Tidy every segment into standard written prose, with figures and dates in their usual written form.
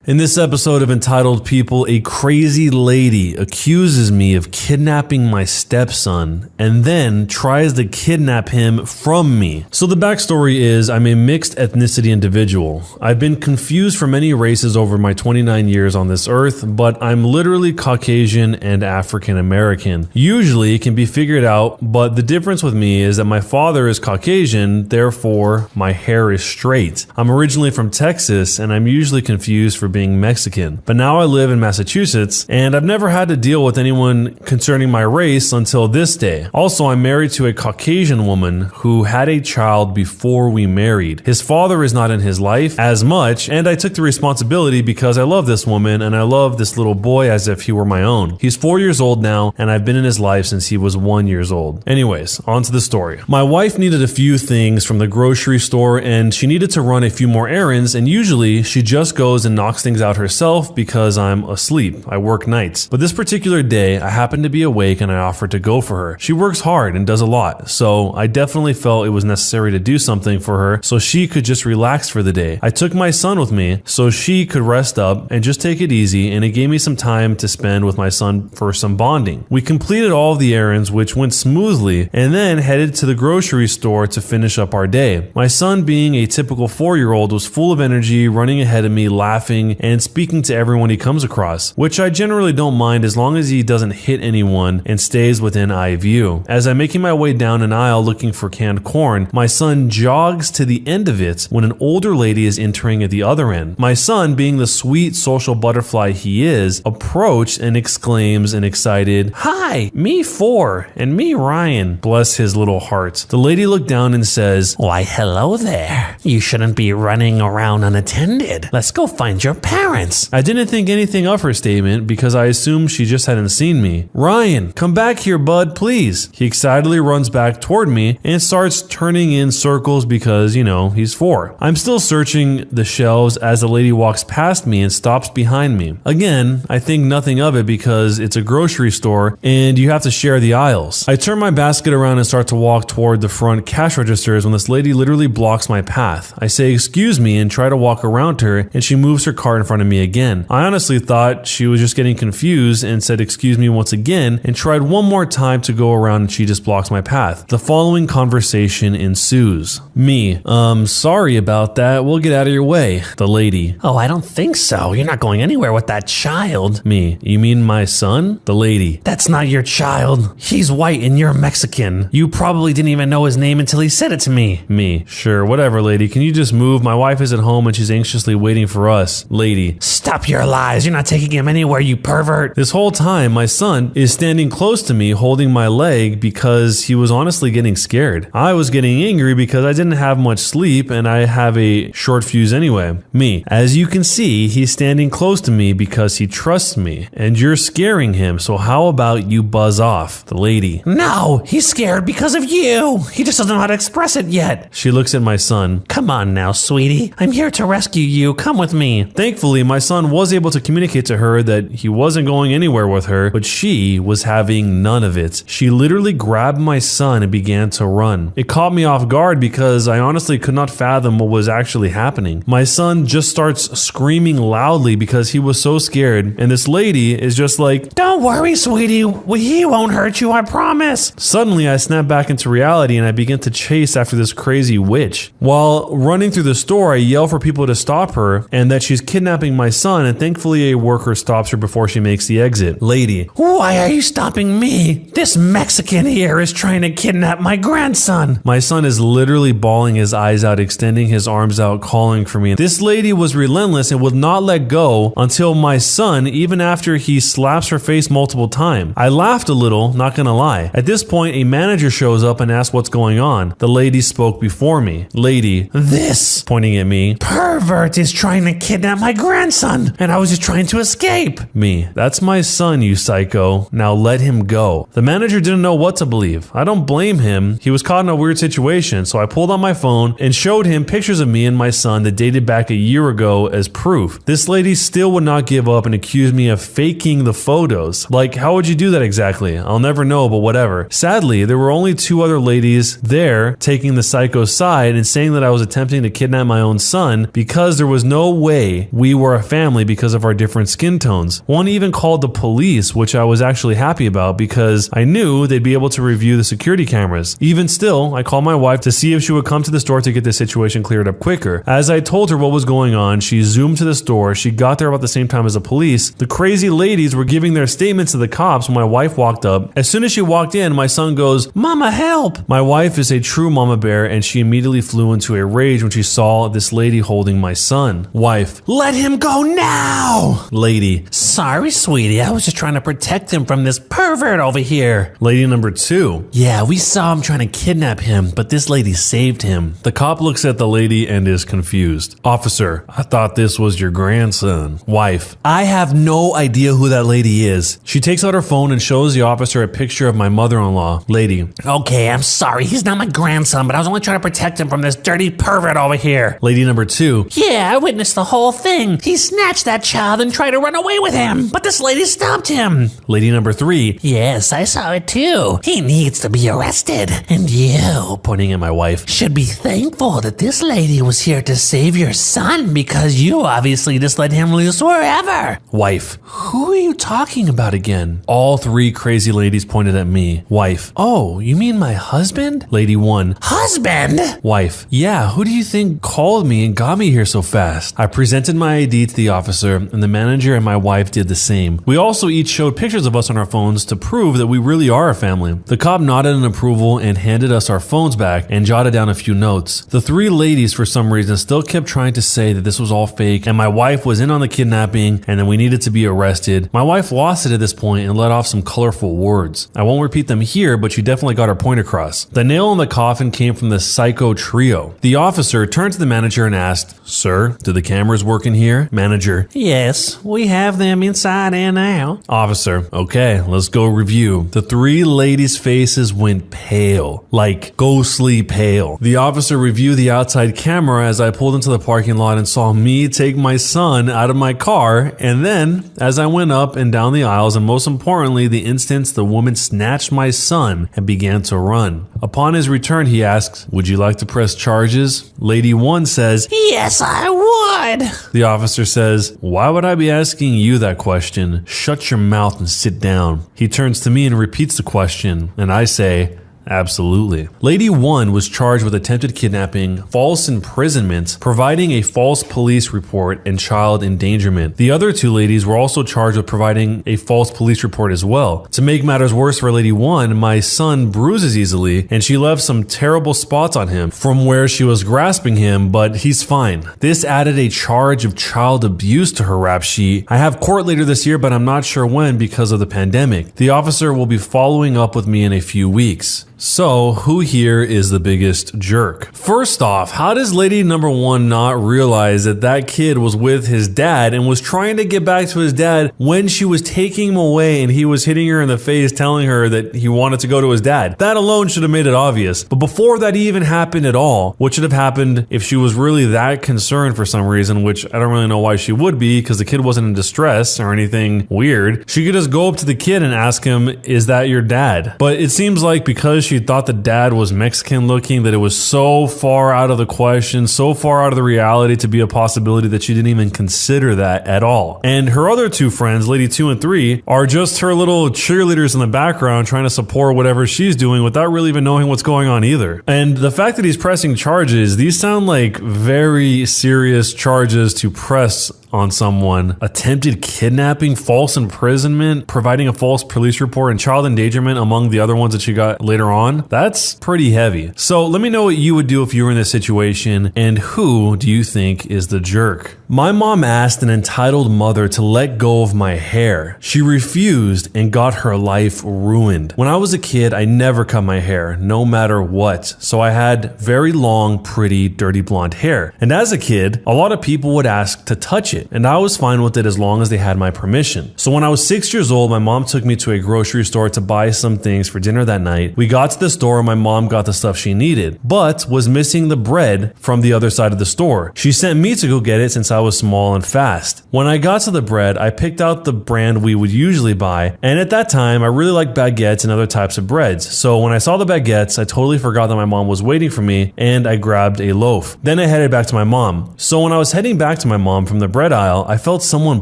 In this episode of Entitled People, a crazy lady accuses me of kidnapping my stepson and then tries to kidnap him from me. So the backstory is I'm a mixed ethnicity individual. I've been confused for many races over my 29 years on this earth, but I'm literally Caucasian and African American. Usually it can be figured out, but the difference with me is that my father is Caucasian, therefore my hair is straight. I'm originally from Texas and I'm usually confused for being Mexican, but now I live in Massachusetts and I've never had to deal with anyone concerning my race until this day. Also, I'm married to a Caucasian woman who had a child before we married. His father is not in his life as much, and I took the responsibility because I love this woman and I love this little boy as if he were my own. He's 4 years old now and I've been in his life since he was 1 year old. Anyways, on to the story. My wife needed a few things from the grocery store and she needed to run a few more errands, and usually she just goes and knocks things out herself because I'm asleep. I work nights. But this particular day, I happened to be awake and I offered to go for her. She works hard and does a lot, so I definitely felt it was necessary to do something for her so she could just relax for the day. I took my son with me so she could rest up and just take it easy, and it gave me some time to spend with my son for some bonding. We completed all of the errands, which went smoothly, and then headed to the grocery store to finish up our day. My son, being a typical 4-year-old, was full of energy, running ahead of me, laughing, and speaking to everyone he comes across, which I generally don't mind as long as he doesn't hit anyone and stays within eye view. As I'm making my way down an aisle looking for canned corn, my son jogs to the end of it when an older lady is entering at the other end. My son, being the sweet social butterfly he is, approached and exclaims in excited, "Hi, me 4, and me Ryan." Bless his little heart. The lady looked down and says, "Why, hello there. You shouldn't be running around unattended. Let's go find your parents." I didn't think anything of her statement because I assumed she just hadn't seen me. "Ryan, come back here, bud, please." He excitedly runs back toward me and starts turning in circles because, he's 4. I'm still searching the shelves as the lady walks past me and stops behind me. Again, I think nothing of it because it's a grocery store and you have to share the aisles. I turn my basket around and start to walk toward the front cash registers when this lady literally blocks my path. I say, "Excuse me," and try to walk around her, and she moves her cart in front of me again. I honestly thought she was just getting confused and said "excuse me" once again and tried one more time to go around, and she just blocks my path. The following conversation ensues. Me, sorry about that. We'll get out of your way. The lady, "Oh, I don't think so. You're not going anywhere with that child." Me, you mean my son? The lady, "That's not your child. He's white and you're Mexican. You probably didn't even know his name until he said it to me." Me, sure, whatever, lady. Can you just move? My wife is at home and she's anxiously waiting for us. Lady, "Stop your lies. You're not taking him anywhere, you pervert." this whole time, my son is standing close to me holding my leg because he was honestly getting scared. I was getting angry because I didn't have much sleep and I have a short fuse anyway. Me, as you can see, he's standing close to me because he trusts me and you're scaring him, so how about you buzz off? The lady, "No, he's scared because of you. He just doesn't know how to express it yet." she looks at my son. "Come on now, sweetie. I'm here to rescue you. Come with me." Thankfully, my son was able to communicate to her that he wasn't going anywhere with her, but she was having none of it. She literally grabbed my son and began to run. It caught me off guard because I honestly could not fathom what was actually happening. My son just starts screaming loudly because he was so scared, and this lady is just like, "Don't worry, sweetie. He won't hurt you, I promise." Suddenly, I snap back into reality and I begin to chase after this crazy witch. While running through the store, I yell for people to stop her and that she's kidnapping my son, and thankfully a worker stops her before she makes the exit. Lady, "Why are you stopping me? This Mexican here is trying to kidnap my grandson." my son is literally bawling his eyes out, extending his arms out, calling for me. This lady was relentless and would not let go until my son, even after he slaps her face multiple times. I laughed a little, not gonna lie. At this point, a manager shows up and asks what's going on. The lady spoke before me. Lady, "This pointing at me, pervert is trying to kidnap my grandson, and I was just trying to escape." Me, that's my son, you psycho. Now let him go. The manager didn't know what to believe. I don't blame him. He was caught in a weird situation, so I pulled out my phone and showed him pictures of me and my son that dated back a year ago as proof. This lady still would not give up and accused me of faking the photos. Like, how would you do that exactly? I'll never know, but whatever. Sadly, there were only 2 other ladies there taking the psycho's side and saying that I was attempting to kidnap my own son because there was no way we were a family because of our different skin tones. One even called the police, which I was actually happy about because I knew they'd be able to review the security cameras. Even still, I called my wife to see if she would come to the store to get the situation cleared up quicker. As I told her what was going on, she zoomed to the store. She got there about the same time as the police. The crazy ladies were giving their statements to the cops when my wife walked up. As soon as she walked in, my son goes, "Mama, help!" My wife is a true mama bear, and she immediately flew into a rage when she saw this lady holding my son. Wife, "Let him go now!" Lady, Sorry, sweetie. I was just trying to protect him from this pervert over here. lady number 2. Yeah, we saw him trying to kidnap him, but this lady saved him. The cop looks at the lady and is confused. Officer, I thought this was your grandson. Wife, I have no idea who that lady is. She takes out her phone and shows the officer a picture of my mother-in-law. Lady, Okay, I'm sorry. He's not my grandson, but I was only trying to protect him from this dirty pervert over here. lady number 2. Yeah, I witnessed the whole thing. He snatched that child and tried to run away with him, but this lady stopped him. Lady number 3. Yes, I saw it too. He needs to be arrested. And you, Pointing at my wife. should be thankful that this lady was here to save your son because you obviously just let him loose wherever. Wife, who are you talking about again? All 3 crazy ladies pointed at me. Wife, oh, you mean my husband? Lady 1. Husband? Wife, yeah, who do you think called me and got me here so fast? I presented my ID to the officer, and the manager and my wife did the same. We also each showed pictures of us on our phones to prove that we really are a family. The cop nodded in approval and handed us our phones back and jotted down a few notes. The 3 ladies, for some reason, still kept trying to say that this was all fake and my wife was in on the kidnapping and that we needed to be arrested. My wife lost it at this point and let off some colorful words. I won't repeat them here, but she definitely got her point across. The nail in the coffin came from the psycho trio. The officer turned to the manager and asked, "Sir, do the cameras work in here?" Manager, Yes, we have them inside and out. Officer, okay, let's go review. The 3 ladies' faces went pale, like ghostly pale. The officer reviewed the outside camera as I pulled into the parking lot and saw me take my son out of my car, and then, as I went up and down the aisles, and most importantly, the instance the woman snatched my son and began to run. Upon his return, he asks, "Would you like to press charges?" Lady 1 says, Yes, I would. The officer says, "Why would I be asking you that question? Shut your mouth and sit down." He turns to me and repeats the question, and I say, Absolutely. Lady 1 was charged with attempted kidnapping, false imprisonment, providing a false police report, and child endangerment. The other 2 ladies were also charged with providing a false police report as well. To make matters worse for Lady 1, my son bruises easily, and she left some terrible spots on him from where she was grasping him, but he's fine. This added a charge of child abuse to her rap sheet. I have court later this year, but I'm not sure when because of the pandemic. The officer will be following up with me in a few weeks. So, who here is the biggest jerk? First off, how does lady number 1 not realize that that kid was with his dad and was trying to get back to his dad when she was taking him away and he was hitting her in the face telling her that he wanted to go to his dad? That alone should have made it obvious. But before that even happened at all, what should have happened if she was really that concerned for some reason, which I don't really know why she would be because the kid wasn't in distress or anything weird. She could just go up to the kid and ask him, "Is that your dad?" But it seems like because she thought the dad was Mexican looking that it was so far out of the question, so far out of the reality to be a possibility that she didn't even consider that at all. And her other 2 friends, lady 2 and 3, are just her little cheerleaders in the background trying to support whatever she's doing without really even knowing what's going on either. And the fact that he's pressing charges, these sound like very serious charges to press on someone. Attempted kidnapping, false imprisonment, providing a false police report, and child endangerment among the other ones that she got later on. That's pretty heavy. So let me know what you would do if you were in this situation, and who do you think is the jerk? My mom asked an entitled mother to let go of my hair. She refused and got her life ruined. When I was a kid, I never cut my hair, no matter what. So I had very long, pretty, dirty blonde hair. And as a kid, a lot of people would ask to touch it, and I was fine with it as long as they had my permission. So when I was 6 years old, my mom took me to a grocery store to buy some things for dinner that night. We got to the store and my mom got the stuff she needed, but was missing the bread from the other side of the store. She sent me to go get it since I was small and fast. When I got to the bread, I picked out the brand we would usually buy, and at that time, I really liked baguettes and other types of breads. So when I saw the baguettes, I totally forgot that my mom was waiting for me, and I grabbed a loaf. Then I headed back to my mom. So when I was heading back to my mom from the bread aisle, I felt someone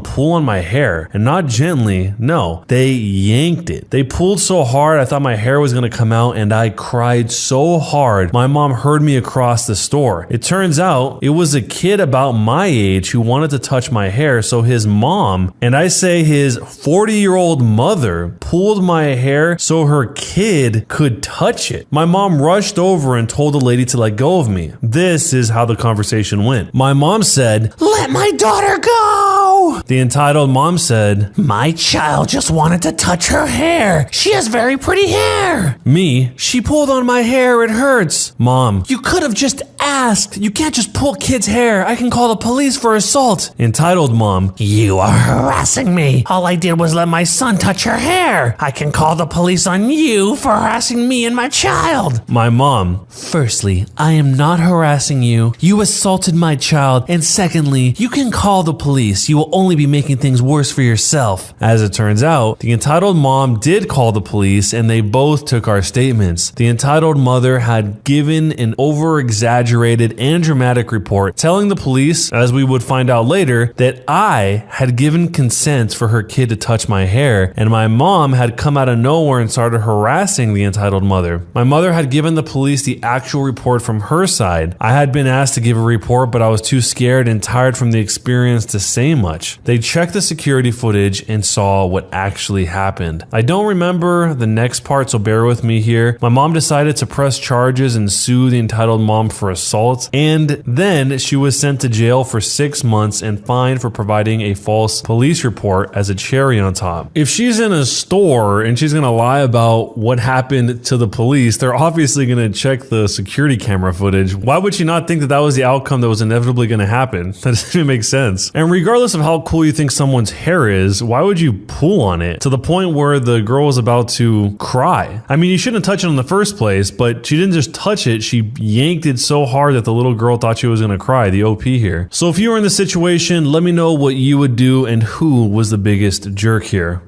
pull on my hair, and not gently, no, they yanked it. They pulled so hard I thought my hair was gonna come out, and I cried so hard my mom heard me across the store. It turns out it was a kid about my age who wanted to touch my hair, so his mom, and I say his 40-year-old mother, pulled my hair so her kid could touch it. My mom rushed over and told the lady to let go of me. This is how the conversation went. My mom said, Let my daughter go! The entitled mom said, My child just wanted to touch her hair. She has very pretty hair. Me, she pulled on my hair, it hurts. Mom, You could have just asked. You can't just pull kids' hair. I can call the police for assault. entitled mom, You are harassing me. All I did was let my son touch her hair. I can call the police on you for harassing me and my child. my mom, Firstly, I am not harassing you. You assaulted my child. And secondly, you can call the police. You will only be making things worse for yourself. As it turns out, the entitled mom did call the police and they both took our statements. The entitled mother had given an over-exaggerated and dramatic report telling the police, as we would find out later, that I had given consent for her kid to touch my hair, and my mom had come out of nowhere and started harassing the entitled mother. My mother had given the police the actual report from her side. I had been asked to give a report, but I was too scared and tired from the experience to say much. They checked the security footage and saw what actually happened. I don't remember the next part, so bear with me here. My mom decided to press charges and sue the entitled mom for assault, and then she was sent to jail for 6 months and fined for providing a false police report as a cherry on top. If she's in a store and she's gonna lie about what happened to the police, they're obviously gonna check the security camera footage. Why would she not think that that was the outcome that was inevitably gonna happen? That doesn't even make sense. And regardless of how cool you think someone's hair is, why would you pull on it to the point where the girl was about to cry? I mean, you shouldn't touch it in the first place, but she didn't just touch it, she yanked it so hard that the little girl thought she was gonna cry, the OP here. So if you were in this situation, let me know what you would do and who was the biggest jerk here.